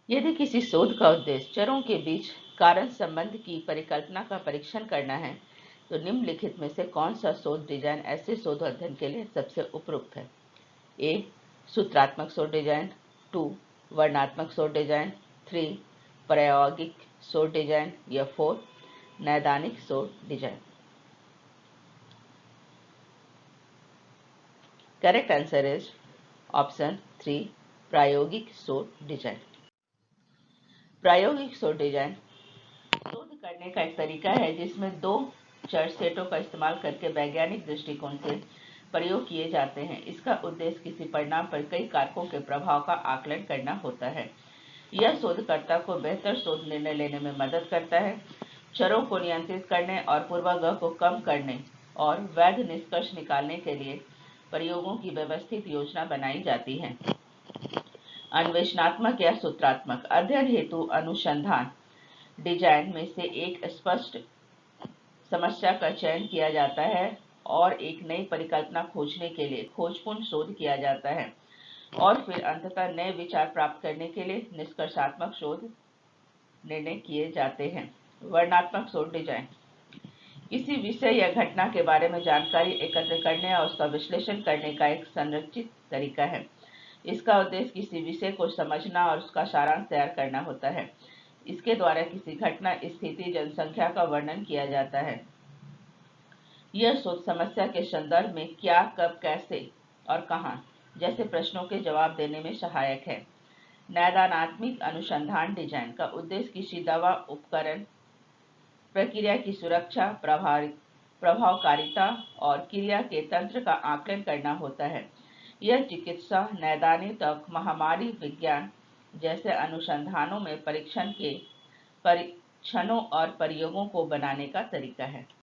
यदि किसी शोध का उद्देश्य चरों के बीच कारण संबंध की परिकल्पना का परीक्षण करना है, तो निम्नलिखित में से कौन सा शोध डिजाइन ऐसे शोध अध्ययन के लिए सबसे उपयुक्त है? ए. सूत्रात्मक शोध डिजाइन, 2. वर्णनात्मक शोध डिजाइन, 3. प्रायोगिक शोध डिजाइन या 4. नैदानिक शोध design. Correct answer is option 3, प्रायोगिक शोध डिजाइन। प्रायोगिक शोध डिजाइन शोध करने का एक तरीका है जिसमें दो चर सेटों का इस्तेमाल करके वैज्ञानिक दृष्टिकोण से प्रयोग किए जाते हैं। इसका उद्देश्य किसी परिणाम पर कई कारकों के प्रभाव का आकलन करना होता है। यह शोधकर्ता को बेहतर शोध निर्णय लेने में मदद करता है। चरों को नियंत्रित करने और पूर्वाग्रह को कम करने और वैध निष्कर्ष निकालने के लिए प्रयोगों की व्यवस्थित योजना बनाई जाती है। अन्वेषणात्मक या सूत्रात्मक अध्ययन हेतु अनुसंधान डिजाइन में से एक स्पष्ट समस्या का चयन किया जाता है और एक नई परिकल्पना खोजने के लिए खोजपूर्ण शोध किया जाता है और फिर अंततः नए विचार प्राप्त करने के लिए निष्कर्षात्मक शोध निर्णय किए जाते हैं। वर्णनात्मक शोध डिजाइन किसी विषय या घटना के बारे में जानकारी एकत्र करने और उसका विश्लेषण करने का एक संरचित तरीका है। इसका उद्देश्य किसी विषय को समझना और उसका सारांश तैयार करना होता है। इसके द्वारा किसी घटना, स्थिति, जनसंख्या का वर्णन किया जाता है। यह शोध समस्या के संदर्भ में क्या, कब, कैसे और कहां जैसे प्रश्नों के जवाब देने में सहायक है। नैदानात्मक अनुसंधान डिजाइन का उद्देश्य किसी दवा, उपकरण, प्रक्रिया की सुरक्षा, प्रभावकारिता और क्रिया के तंत्र का आकलन करना होता है। यह चिकित्सा, नैदानिक और महामारी विज्ञान जैसे अनुसंधानों में परीक्षणों और प्रयोगों को बनाने का तरीका है।